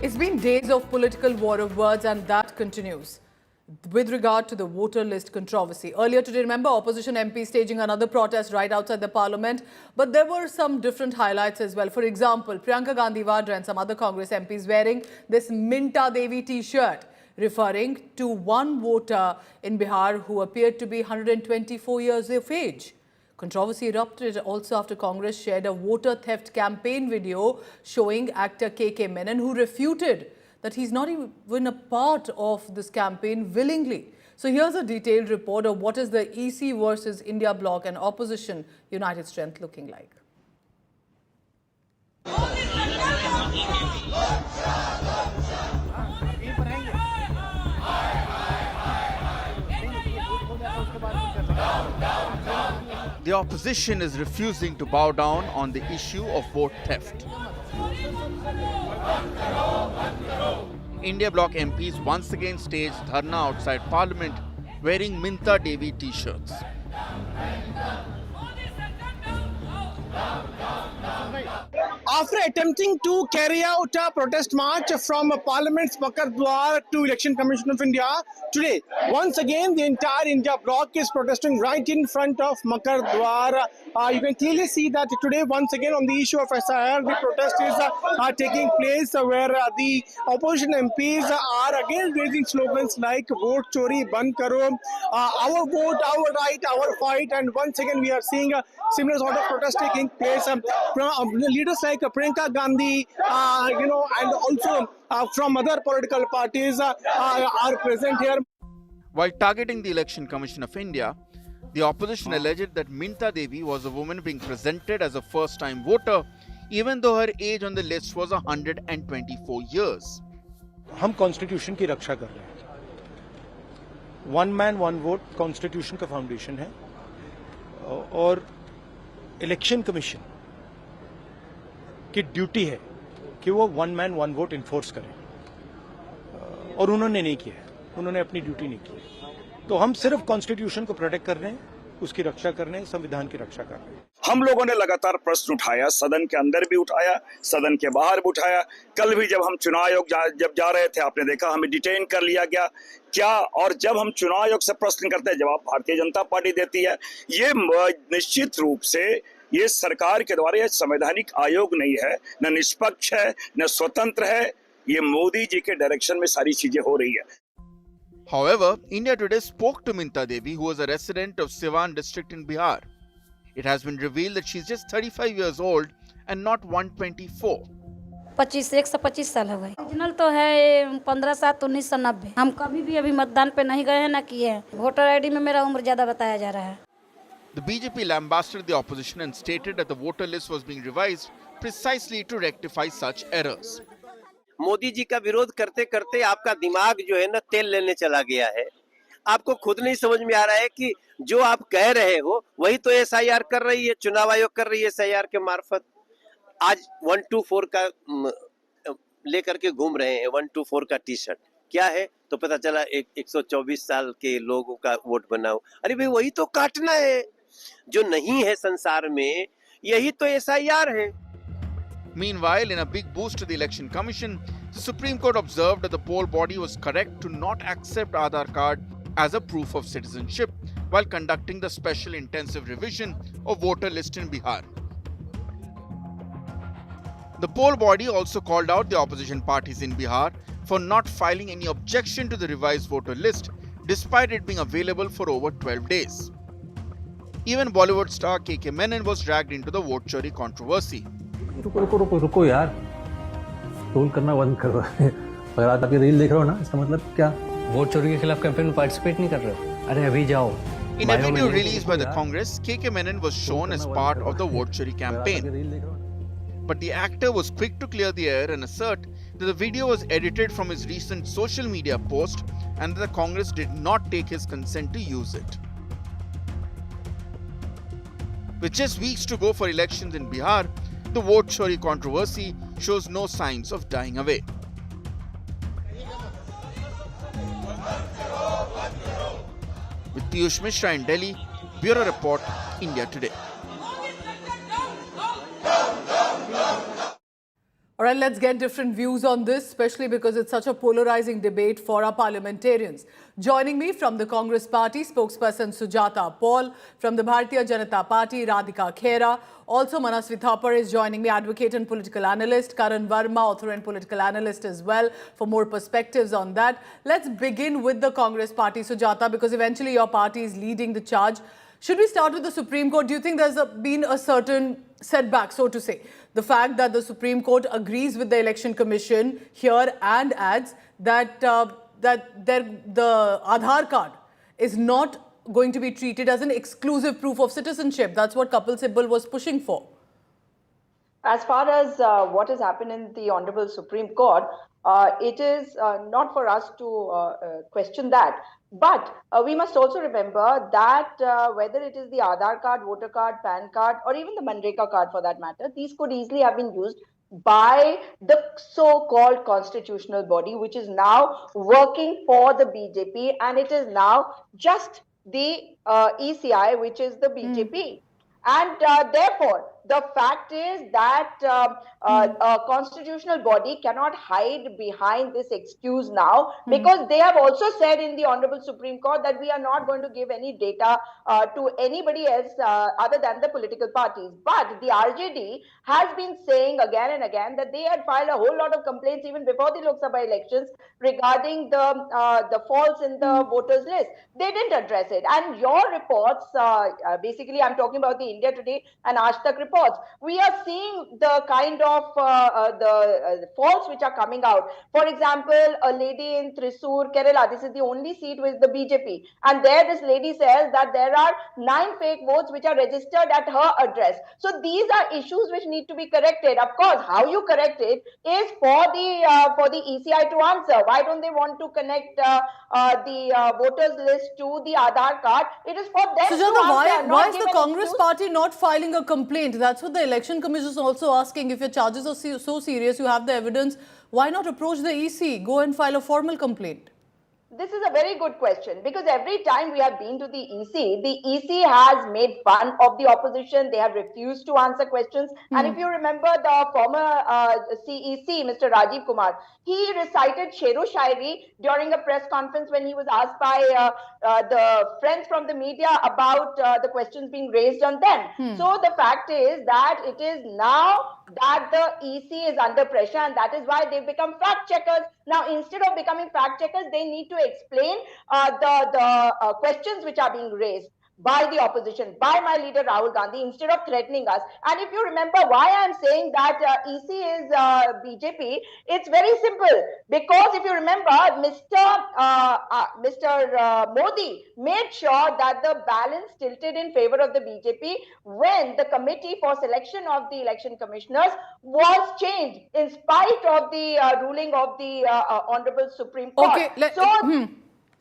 It's been days of political war of words, and that continues with regard to the voter list controversy. Earlier today, remember, opposition MP staging another protest right outside the parliament. But there were some different highlights as well. For example, Priyanka Gandhi Vadra and some other Congress MPs wearing this Minta Devi T-shirt, referring to one voter in Bihar who appeared to be 124 years of age. Controversy erupted also after Congress shared a voter theft campaign video showing actor KK Menon, who refuted that he's not even a part of this campaign willingly. So here's a detailed report of what is the EC versus India Bloc and opposition united strength looking like. The opposition is refusing to bow down on the issue of vote theft. India Bloc MPs once again staged dharna outside Parliament wearing Minta Devi T-shirts. After attempting to carry out a protest march from Parliament's Makar Dwar to Election Commission of India, today, once again, the entire India Bloc is protesting right in front of Makar Dwar. You can clearly see that today, once again, on the issue of SIR, the protest is taking place where the opposition MPs are again raising slogans like Vote Chori, Ban Karo, our vote, our right, our fight. And once again, we are seeing a similar sort of protest taking place. Leaders like Priyanka Gandhi, and also from other political parties are present here. While targeting the Election Commission of India, the opposition alleged that Minta Devi was a woman being presented as a first-time voter, even though her age on the list was 124 years. हम constitution की रक्षा कर रहे हैं. One man one vote constitution का foundation है और election commission की duty है कि वो one man one vote enforce करें और उन्होंने नहीं किया है. उन्होंने अपनी ड्यूटी नहीं की. तो हम सिर्फ कॉन्स्टिट्यूशन को प्रोटेक्ट कर रहे हैं, उसकी रक्षा कर रहे हैं, संविधान की रक्षा कर रहे हैं. हम लोगों ने लगातार प्रश्न उठाया, सदन के अंदर भी उठाया, सदन के बाहर भी उठाया. कल भी जब हम चुनाव आयोग जब जा रहे थे, आपने देखा हमें डिटेन कर लिया गया. क्या और जब हम चुनाव आयोग से प्रश्न करते हैं, जवाब भारतीय जनता पार्टी देती है. ये निश्चित रूप से ये सरकार के द्वारा यह संवैधानिक आयोग नहीं है, न निष्पक्ष है, न स्वतंत्र है. ये मोदी जी के डायरेक्शन में सारी चीजें हो रही है. However, India Today spoke to Minta Devi, who was a resident of Siwan district in Bihar. It has been revealed that she is just 35 years old and not 124. 25 साल हो गए. ओरिजिनल तो है 15/7/1990. हम कभी भी अभी मतदान पे नहीं गए हैं, ना किए हैं. वोटर आईडी में मेरा उम्र ज्यादा बताया जा रहा है. The BJP lambasted the opposition and stated that the voter list was being revised precisely to rectify such errors. Modi ji का विरोध करते करते आपका दिमाग जो है ना तेल लेने चला गया है. आपको खुद नहीं समझ में आ रहा है कि जो आप कह रहे हो वही तो SIR कर रही है, चुनाव आयोग कर रही है SIR के मार्फत. आज 124 का लेकर के घूम रहे हैं. 124 का टी-शर्ट क्या है तो पता चला 124 साल के लोगों का वोट बनाओ. अरे भाई वही तो काटना है. जो नहीं है संसार में, यही तो SIR है. Meanwhile, in a big boost to the Election Commission, the Supreme Court observed that the poll body was correct to not accept Aadhaar card as a proof of citizenship while conducting the special intensive revision of voter list in Bihar. The poll body also called out the opposition parties in Bihar for not filing any objection to the revised voter list, despite it being available for over 12 days. Even Bollywood star KK Menon was dragged into the Vote Chori controversy. रुको यार, troll करना बंद करो. अगर आप ये reel देख रहे हो ना, इसका मतलब क्या? वोट चोरी के खिलाफ कैंपेन में पार्टिसिपेट नहीं कर रहे हो? अरे अभी जाओ. In a video released by the Congress, KK Menon was shown as part of the Vote Chori campaign. But the actor was quick to clear the air and assert that the video was edited from his recent social media post and that the Congress did not take his consent to use it. With just weeks to go for elections in Bihar, the Vote Chori controversy shows no signs of dying away. With Piyush Mishra in Delhi, Bureau Report, India Today. All right, let's get different views on this, especially because it's such a polarizing debate for our parliamentarians. Joining me from the Congress Party, spokesperson Sujata Paul, from the Bharatiya Janata Party, Radhika Khera. Also, Manasvi Thapar is joining me, advocate and political analyst. Karan Verma, author and political analyst as well, for more perspectives on that. Let's begin with the Congress Party, Sujata, because eventually your party is leading the charge. Should we start with the Supreme Court? Do you think there's been a certain setback, so to say? The fact that the Supreme Court agrees with the Election Commission here and adds that the Aadhaar card is not going to be treated as an exclusive proof of citizenship. That's what Kapil Sibal was pushing for. As far as what has happened in the Honorable Supreme Court, it is not for us to question that. But we must also remember that whether it is the Aadhaar card, voter card, PAN card, or even the Manreka card for that matter, these could easily have been used by the so-called constitutional body, which is now working for the BJP, and it is now just the ECI, which is the BJP. And therefore, the fact is that a constitutional body cannot hide behind this excuse now, because they have also said in the Honorable Supreme Court that we are not going to give any data to anybody else other than the political parties. But the RJD has been saying again and again that they had filed a whole lot of complaints even before the Lok Sabha elections regarding the faults in the voters list. They didn't address it. And your reports, basically I'm talking about the India Today and Aaj Tak reports, we are seeing the kind of the faults which are coming out. For example, a lady in Thrissur, Kerala, this is the only seat with the BJP, and there this lady says that there are 9 fake votes which are registered at her address. So these are issues which need to be corrected. Of course, how you correct it is for the ECI to answer. Why don't they want to connect the voters list to the Aadhaar card? It is for them to answer. Why is the Congress Party not filing a complaint? That's what the Election Commission is also asking. If your charges are so serious, you have the evidence, why not approach the EC? Go and file a formal complaint. This is a very good question, because every time we have been to the EC has made fun of the opposition. They have refused to answer questions. And if you remember the former CEC, Mr. Rajiv Kumar, he recited Shero Shairi during a press conference when he was asked by the friends from the media about the questions being raised on them. So the fact is that it is now that the EC is under pressure, and that is why they've become fact checkers. Now, instead of becoming fact checkers, they need to explain the questions which are being raised by the opposition, by my leader Rahul Gandhi, instead of threatening us. And if you remember why I'm saying that EC is BJP, it's very simple. Because if you remember, Mr. Modi made sure that the balance tilted in favor of the BJP when the committee for selection of the election commissioners was changed in spite of the ruling of the Honorable Supreme Court. Okay,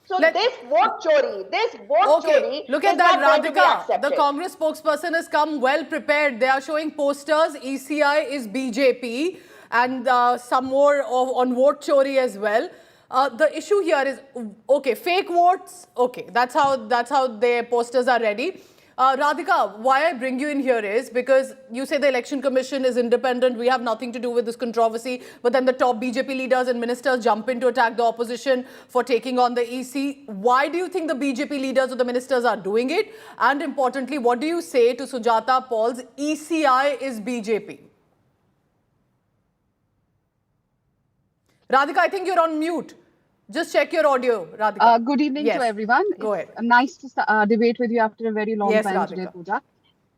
So this vote chori, look at that, Radhika. The Congress spokesperson has come well prepared. They are showing posters. ECI is BJP, and some more on vote chori as well. The issue here is, okay, fake votes. Okay, that's how their posters are ready. Radhika, why I bring you in here is because you say the Election Commission is independent, we have nothing to do with this controversy, but then the top BJP leaders and ministers jump in to attack the opposition for taking on the EC. Why do you think the BJP leaders or the ministers are doing it? And importantly, what do you say to Sujata Paul's ECI is BJP? Radhika, I think you're on mute. Just check your audio, Radhika. Good evening to everyone. Go ahead. Nice to debate with you after a very long time Radhika. today, Pooja.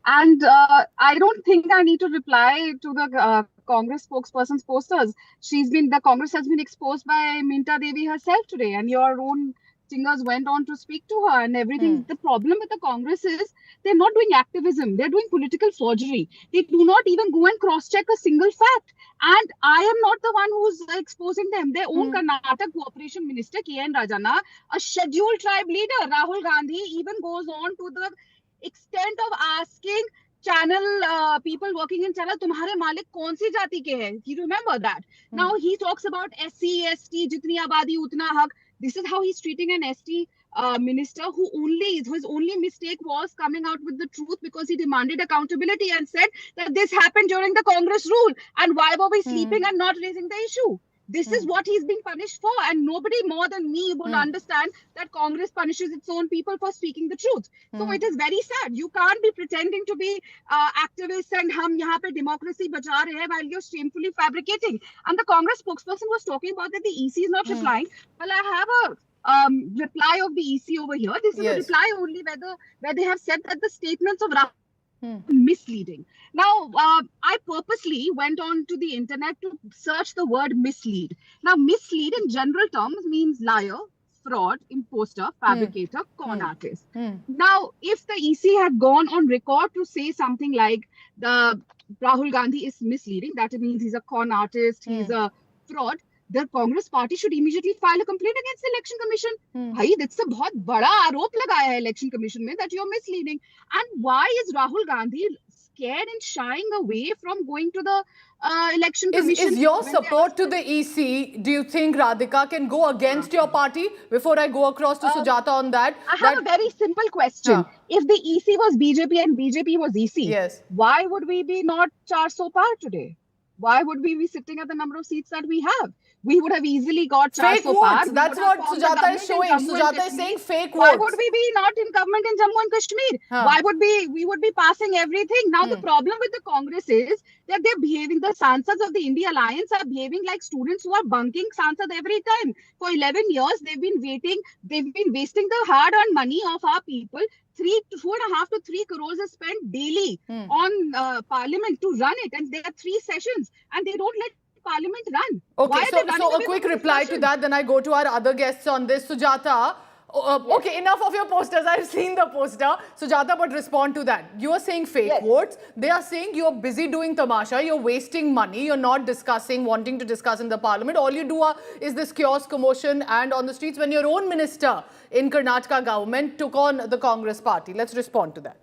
And I don't think I need to reply to the Congress spokesperson's posters. The Congress has been exposed by Minta Devi herself today, and your own singers went on to speak to her and everything. The problem with the Congress is they're not doing activism. They're doing political forgery. They do not even go and cross-check a single fact. And I am not the one who's exposing them. Their own Karnataka Cooperation Minister, K.N. Rajana, a scheduled tribe leader, Rahul Gandhi, even goes on to the extent of asking channel people working in channel, तुम्हारे मालिक कौन सी जाति के हैं? You remember that? Now he talks about SC, ST, जितनी आबादी उतना हक. This is how he's treating an ST minister whose only mistake was coming out with the truth because he demanded accountability and said that this happened during the Congress rule, and why were we sleeping and not raising the issue? This is what he's being punished for, and nobody more than me will understand that Congress punishes its own people for speaking the truth. So it is very sad. You can't be pretending to be activists and hum yahan pe democracy bacha rahe hain while you're shamefully fabricating. And the Congress spokesperson was talking about that the EC is not replying. Well, I have a reply of the EC over here. This is a reply only where they have said that the statements of Rahul misleading. Now, I purposely went on to the internet to search the word mislead. Now, mislead in general terms means liar, fraud, imposter, fabricator, con artist. Now, if the EC had gone on record to say something like the Rahul Gandhi is misleading, that means he's a con artist, he's a fraud, the Congress party should immediately file a complaint against the election commission. Bhai, that's a बहुत बड़ा आरोप लगाया है election commission में that you're misleading. And why is Rahul Gandhi scared and shying away from going to the election commission? Is your support to the EC, do you think Radhika can go against your party? Before I go across to Sujata on that. I have a very simple question. If the EC was BJP and BJP was EC, why would we be not 400 par today? Why would we be sitting at the number of seats that we have? We would have easily got fake votes. That's what Sujata is showing. Sujata is saying fake votes. Why would we be not in government in Jammu and Kashmir? Why would we would be passing everything? Now the problem with the Congress is that they're behaving, the Sansas of the India Alliance are behaving like students who are bunking Sansad every time. For 11 years, they've been wasting the hard-earned money of our people. 2.5 to 3 crores is spent daily on Parliament to run it, and there are 3 sessions, and they don't let Parliament run. Okay, so a quick reply to that, then I go to our other guests on this. Sujata, okay, enough of your posters. I've seen the poster. Sujata, but respond to that. You are saying fake votes. They are saying you're busy doing tamasha. You're wasting money. You're not discussing, wanting to discuss in the Parliament. All you do is this chaos, commotion and on the streets when your own minister in Karnataka government took on the Congress party. Let's respond to that.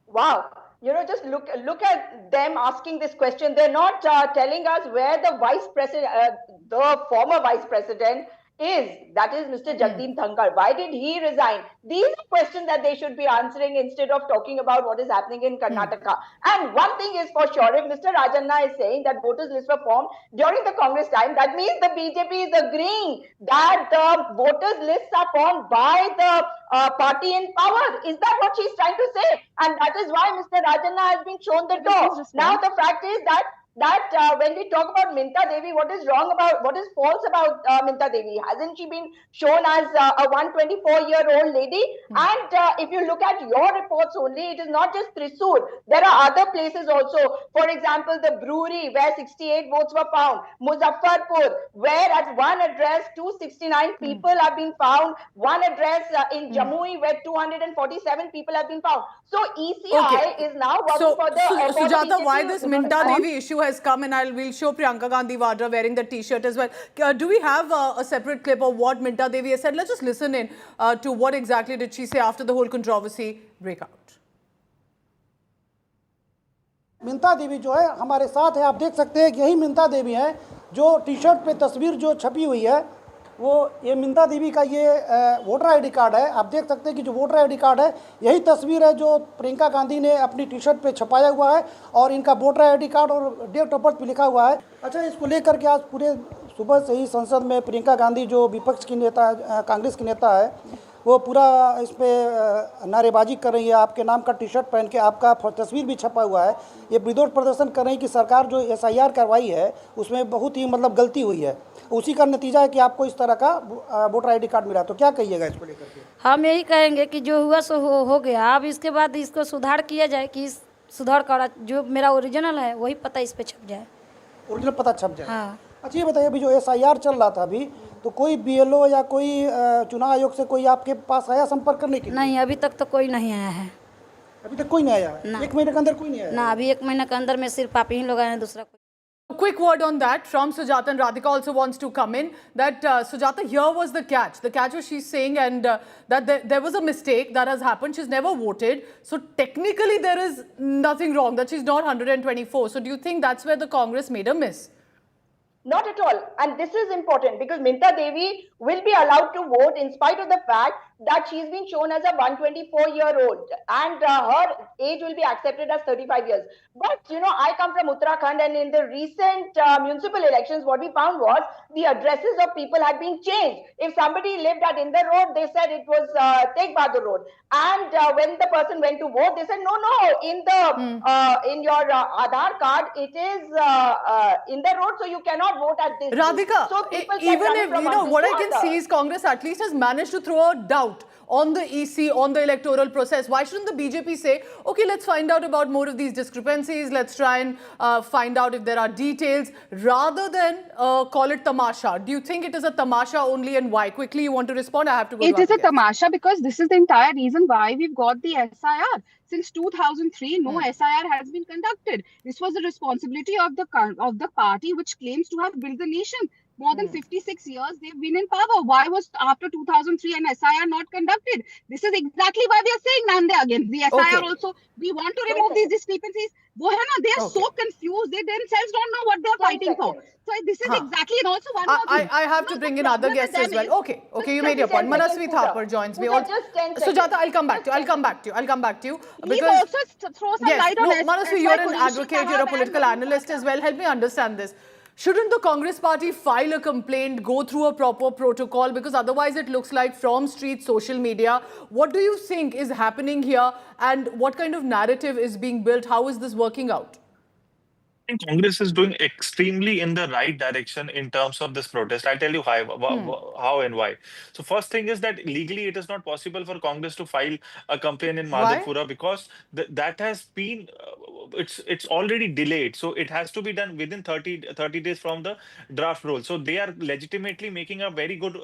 Wow. You know, just look at them asking this question. They're not telling us where the vice president, the former vice president is. That is Mr. Jagdeep Dhankar. Why did he resign? These are questions that they should be answering instead of talking about what is happening in Karnataka. And one thing is for sure, if Mr. Rajanna is saying that voters list were formed during the Congress time, that means the BJP is agreeing that the voters lists are formed by the party in power. Is that what she's trying to say? And that is why Mr. Rajanna has been shown the door. Now the fact is that when we talk about Minta Devi, what is false about Minta Devi? Hasn't she been shown as a 124-year-old lady? And if you look at your reports only, it is not just Thrissur. There are other places also. For example, the brewery where 68 votes were found. Muzaffarpur, where at one address 269 people have been found. One address in Jamui where 247 people have been found. So ECI is now working for the... Sujata, why this Minta Devi issue has come, and we'll show Priyanka Gandhi Vadra wearing the T-shirt as well. Do we have a separate clip of what Minta Devi has said? Let's just listen in to what exactly did she say after the whole controversy breakout. Myntra देवी जो है हमारे साथ है, आप देख सकते हैं यही मिंता देवी है जो टी-शर्ट पे तस्वीर जो छपी हुई है वो ये मिंता देवी का ये वोटर आईडी कार्ड है। आप देख सकते हैं कि जो वोटर आईडी कार्ड है यही तस्वीर है जो प्रियंका गांधी ने अपनी टी-शर्ट पे छपाया हुआ है और इनका वोटर आईडी कार्ड और डेट ऑफ बर्थ भी लिखा हुआ है। अच्छा, इसको लेकर के आज पूरे सुबह से ही संसद में प्रियंका गांधी जो विपक्ष की नेता कांग्रेस की नेता है वो पूरा इस पर नारेबाजी कर रही है। आपके नाम का टी-शर्ट पहन के आपका तस्वीर भी छपा हुआ है। ये विरोध प्रदर्शन कर रही है कि सरकार जो SIR करवाई है उसमें बहुत ही मतलब गलती हुई है। उसी का नतीजा है कि आपको इस तरह का वोटर आईडी कार्ड मिला। तो क्या कहिएगा इसको लेकर के? हम यही कहेंगे कि जो हुआ सो हो गया। अब इसके बाद इसको सुधार किया जाए कि सुधार करा जो मेरा ओरिजिनल है वही पता इस पर छप जाए, ओरिजिनल पता छप जाए। हाँ। अच्छा, ये बताइए अभी जो SIR चल रहा था अभी तो कोई BLO या कोई चुनाव आयोग से कोई आपके पास आया संपर्क करने के लिए? नहीं, अभी तक तो कोई नहीं आया है। अभी तक कोई नहीं आया है? 1 महीने के अंदर कोई नहीं आया ना? अभी 1 महीने के अंदर में सिर्फ आप ही लोग आए हैं, दूसरा कोई। Quick word on that from Sujata, and Radhika also wants to come in. That Sujata, here was the catch. The catch was she's saying and that there was a mistake that has happened. She's never voted. So technically there is nothing wrong, that she's not 124. So do you think that's where the Congress made a miss? Not at all. And this is important because Minta Devi will be allowed to vote in spite of the fact that she's been shown as a 124-year-old and her age will be accepted as 35 years. But, I come from Uttarakhand, and in the recent municipal elections, what we found was the addresses of people had been changed. If somebody lived at India Road, they said it was Tegh Bahadur Road. And when the person went to vote, they said, no, in your Aadhaar card, it is India Road, so you cannot vote at this. Radhika, So people even if, what I can see is Congress at least has managed to throw a doubt on the EC, on the electoral process. Why shouldn't the BJP say, okay, let's find out about more of these discrepancies, let's try and find out if there are details, rather than call it tamasha? Do you think it is a tamasha only, and why? Quickly, you want to respond? I have to go. It is a tamasha because this is the entire reason why we've got the SIR. Since 2003, no SIR has been conducted. This was the responsibility of the party which claims to have built the nation. More than 56 years they've been in power. Why was after 2003 an SIR not conducted? This is exactly why we are saying Nande again. The SIR also, we want to remove these discrepancies. They are so confused. They themselves don't know what they are fighting for. So this is exactly, and also one more thing. I have to bring in other guests as well. Okay, you made your point. Manasvi Thapar joins me. Sujata, I'll come back to you. Please also throw some light on Manasvi, you're an advocate, you're a political analyst as well. Help me understand this. Shouldn't the Congress party file a complaint, go through a proper protocol? Because otherwise it looks like from street, social media. What do you think is happening here, and what kind of narrative is being built? How is this working out? I think Congress is doing extremely in the right direction in terms of this protest. I'll tell you how and why. So first thing is that legally it is not possible for Congress to file a complaint in Madhepura because that has been, it's already delayed. So it has to be done within 30 days from the draft roll. So they are legitimately making a very good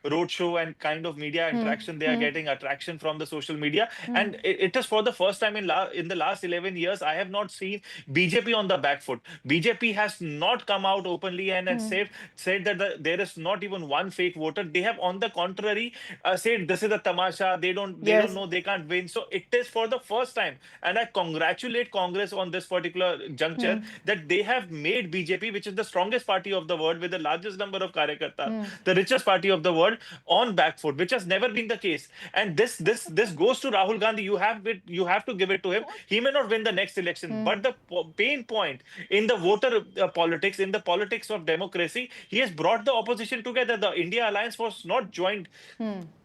roadshow and kind of media interaction. They are getting attraction from the social media. And it is for the first time in the last 11 years, I have not seen BJP on the back foot. BJP has not come out openly and said that there is not even one fake voter. They have, on the contrary, said this is a tamasha. They don't know, they can't win. So it is for the first time, and I congratulate Congress on this particular juncture that they have made BJP, which is the strongest party of the world with the largest number of karyakartas, the richest party of the world, on back foot, which has never been the case. And this goes to Rahul Gandhi. You have to give it to him. He may not win the next election, but the pain point in the voter politics, in the politics of democracy, he has brought the opposition together. The India Alliance was not joined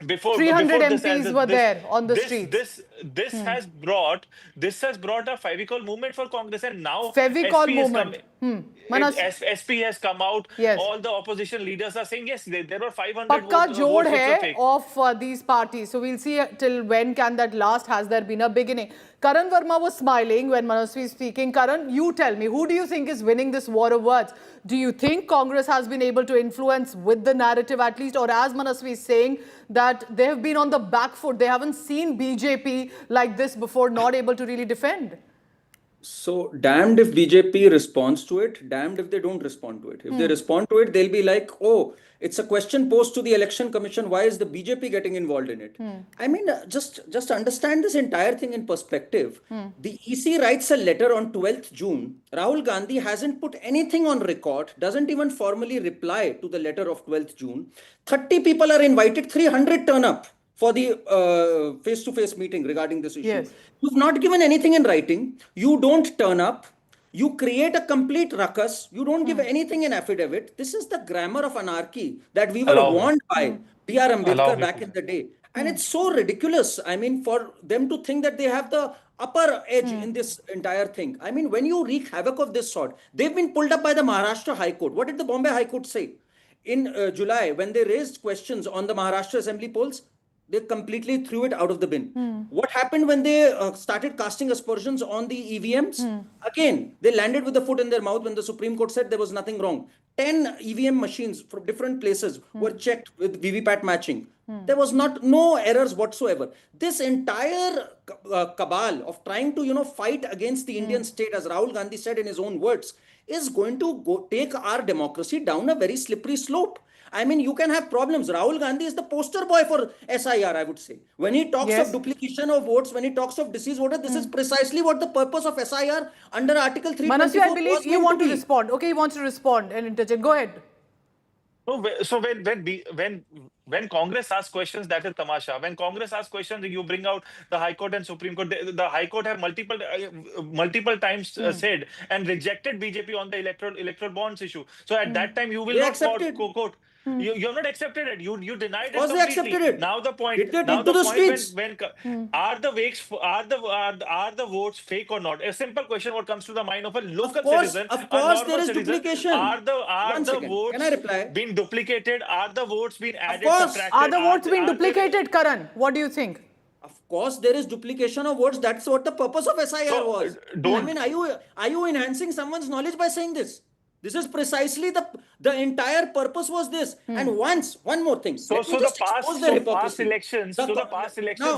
before. 300 MPs were there on the streets. This has brought a Fevicol movement for Congress, and now Fevicol movement. SP has come out. Yes. All the opposition leaders are saying yes, there were 500 Pakka votes jod which were hai fake. of these parties. So we'll see till when can that last. Has there been a beginning? Karan Verma was smiling when Manasvi is speaking. Karan, you tell me, who do you think is winning this war of words? Do you think Congress has been able to influence with the narrative at least, or as Manasvi is saying that they have been on the back foot, they haven't seen BJP like this before, not able to really defend? So damned if BJP responds to it, damned if they don't respond to it. If they respond to it, they'll be like, oh, it's a question posed to the Election Commission. Why is the BJP getting involved in it? I mean, just understand this entire thing in perspective. The EC writes a letter on 12th June. Rahul Gandhi hasn't put anything on record, doesn't even formally reply to the letter of 12th June. 30 people are invited, 300 turn up for the face-to-face meeting regarding this issue. Yes. You've not given anything in writing. You don't turn up. You create a complete ruckus. You don't give anything in affidavit. This is the grammar of anarchy that we were warned by B.R. Ambedkar back in the day. And it's so ridiculous. I mean, for them to think that they have the upper edge in this entire thing. I mean, when you wreak havoc of this sort, they've been pulled up by the Maharashtra High Court. What did the Bombay High Court say? In July, when they raised questions on the Maharashtra Assembly polls, they completely threw it out of the bin. What happened when they started casting aspersions on the EVMs? Again, they landed with the foot in their mouth when the Supreme Court said there was nothing wrong. 10 EVM machines from different places were checked with VVPAT matching. There was no errors whatsoever. This entire cabal of trying to, fight against the Indian state, as Rahul Gandhi said in his own words, is going to take our democracy down a very slippery slope. I mean, you can have problems. Rahul Gandhi is the poster boy for SIR, I would say. When he talks of duplication of votes, when he talks of deceased voters, this is precisely what the purpose of SIR under Article 324 Manasvi, I believe was you meant want to be. respond. Okay, you want to respond and interject. Go ahead. So when Congress asks questions, that is tamasha. When Congress asks questions, you bring out the High Court and Supreme Court. The High Court have multiple times said and rejected BJP on the electoral bonds issue. So at that time, you will not quote. You have not accepted it. You denied it completely. They accepted it. Now the point. Did they Now take to the streets? when are the votes fake or not? A simple question. What comes to the mind of a local citizen? Of course, there is duplication. Are the votes Can I reply? being duplicated? Are the votes being added? Subtracted? Are the votes being duplicated, Karan? What do you think? Of course, there is duplication of votes. That's what the purpose of SIR was. I mean, are you enhancing someone's knowledge by saying this? This is precisely the entire purpose was this. And one more thing. So the past elections. Now,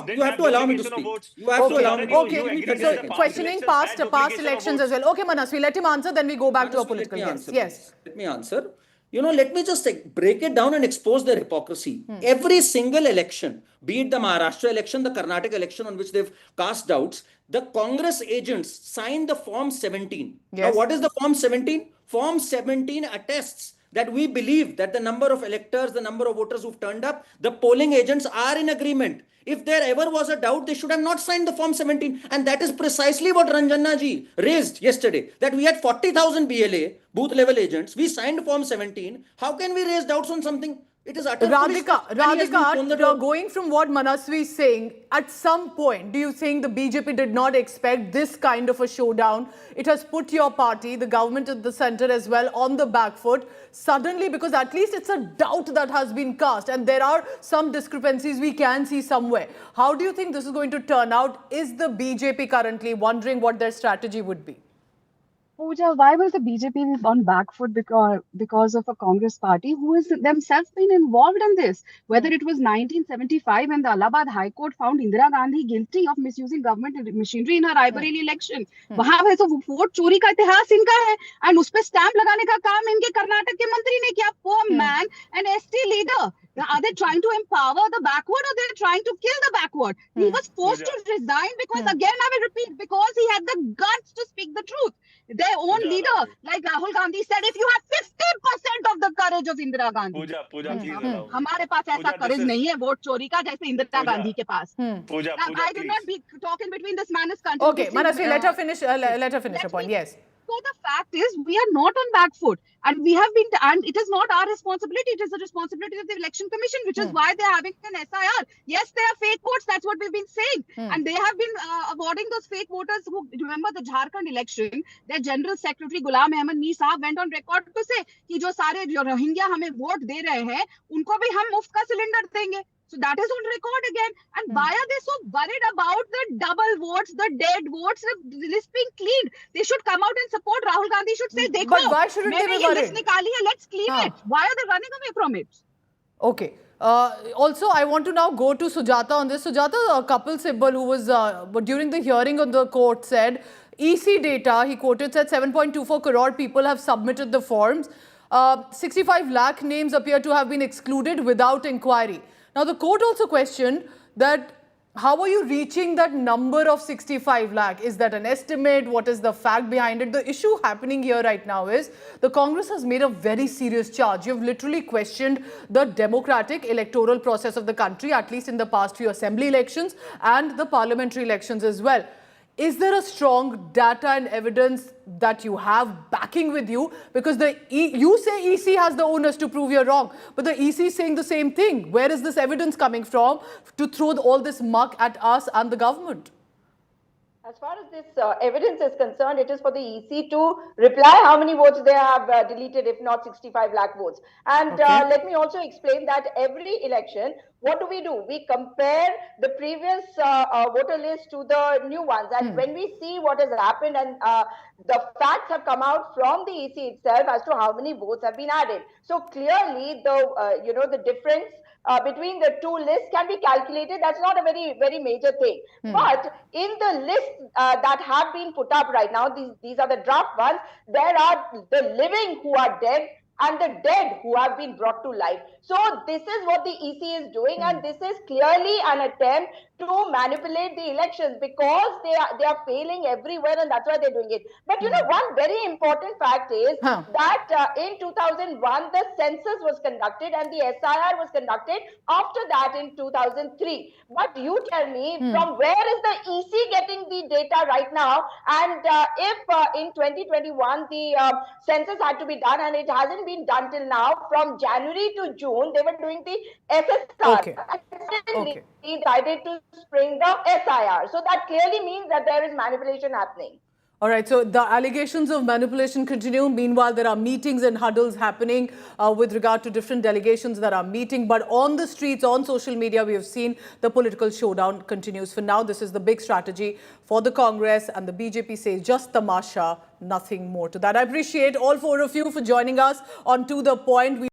didn't you have to allow me to speak. You have to allow me to speak. Okay, so questioning past elections as well. Okay, Manasvi, let him answer, then we go back to our political guests. Yes. Let me answer. Let me just break it down and expose their hypocrisy. Every single election, be it the Maharashtra election, the Karnataka election on which they've cast doubts, the Congress agents signed the Form 17. Now, what is the Form 17? Form 17 attests that we believe that the number of electors, the number of voters who've turned up, the polling agents are in agreement. If there ever was a doubt, they should have not signed the Form 17. And that is precisely what Ranjana ji raised yesterday, that we had 40,000 BLA, booth level agents. We signed Form 17. How can we raise doubts on something? It is utter Radhika, going from what Manasvi is saying, at some point, do you think the BJP did not expect this kind of a showdown? It has put your party, the government at the center as well, on the back foot. Suddenly, because at least it's a doubt that has been cast and there are some discrepancies we can see somewhere. How do you think this is going to turn out? Is the BJP currently wondering what their strategy would be? Pooja, why was the BJP on back foot because of a Congress party who has themselves been involved in this? Whether it was 1975 when the Allahabad High Court found Indira Gandhi guilty of misusing government machinery in her Raebareli election. वहाँ पे तो vote चोरी का इतिहास इनका है and उस पे स्टैम्प लगाने का काम इनके कर्नाटक के मंत्री ने किया. Poor man, an ST leader. Are they trying to empower the backward or they're trying to kill the backward? He was forced to resign because, again, I will repeat, because he had the guts to speak the truth. Their own leader, like Rahul Gandhi said, if you have 50% of the courage of Indira Gandhi. Pooja, please allow. हमारे पास ऐसा courage नहीं है vote चोरी का जैसे इंदिरा गांधी के पास. I do not be talking between this man is continuing. Okay, Manasvi, let her finish her point. Yes. So the fact is, we are not on back foot, and we have been, and it is not our responsibility. It is the responsibility of the Election Commission, which is why they are having an SIR. Yes, they are fake votes. That's what we've been saying, and they have been awarding those fake voters. Who remember the Jharkhand election? Their General Secretary Ghulam Ahmad Mir साहब went on record to say कि जो सारे Rohingya हमें vote दे रहे हैं, उनको भी हम मुफ्त का सिलेंडर देंगे. So that is on record again. And why are they so worried about the double votes, the dead votes, the list being cleaned? They should come out and support. Rahul Gandhi should say, Dekho, but why shouldn't they be worried? List nikali hai, let's clean it. Why are they running away from it? Okay. Also, I want to now go to Sujata on this. Sujata, Kapil Sibal, who was during the hearing on the court, said EC data, he quoted, said 7.24 crore people have submitted the forms. 65 lakh names appear to have been excluded without inquiry. Now, the court also questioned that how are you reaching that number of 65 lakh? Is that an estimate? What is the fact behind it? The issue happening here right now is the Congress has made a very serious charge. You've literally questioned the democratic electoral process of the country, at least in the past few assembly elections and the parliamentary elections as well. Is there a strong data and evidence that you have backing with you? Because you say EC has the onus to prove you're wrong, but the EC is saying the same thing. Where is this evidence coming from to throw all this muck at us and the government? As far as this evidence is concerned, it is for the EC to reply how many votes they have deleted, if not 65 lakh votes. And let me also explain that every election, what do? We compare the previous voter list to the new ones. And when we see what has happened and the facts have come out from the EC itself as to how many votes have been added. So clearly, the difference between the two lists can be calculated. That's not a very major thing. But in the list that have been put up right now, these are the draft ones. There are the living who are dead and the dead who have been brought to life. So this is what the EC is doing, and this is clearly an attempt to manipulate the elections, because they are failing everywhere, and that's why they're doing it. But you know, one very important fact is that in 2001 the census was conducted and the SIR was conducted after that in 2003. But you tell me, from where is the EC getting the data right now? And if in 2021 the census had to be done and it hasn't been done till now, from January to June they were doing the SSR. Okay. Okay. They decided to spring the SIR. So that clearly means that there is manipulation happening. All right, so the allegations of manipulation continue. Meanwhile, there are meetings and huddles happening with regard to different delegations that are meeting. But on the streets, on social media, we have seen the political showdown continues. For now, this is the big strategy for the Congress, and the BJP says just tamasha, nothing more to that. I appreciate all four of you for joining us on To The Point.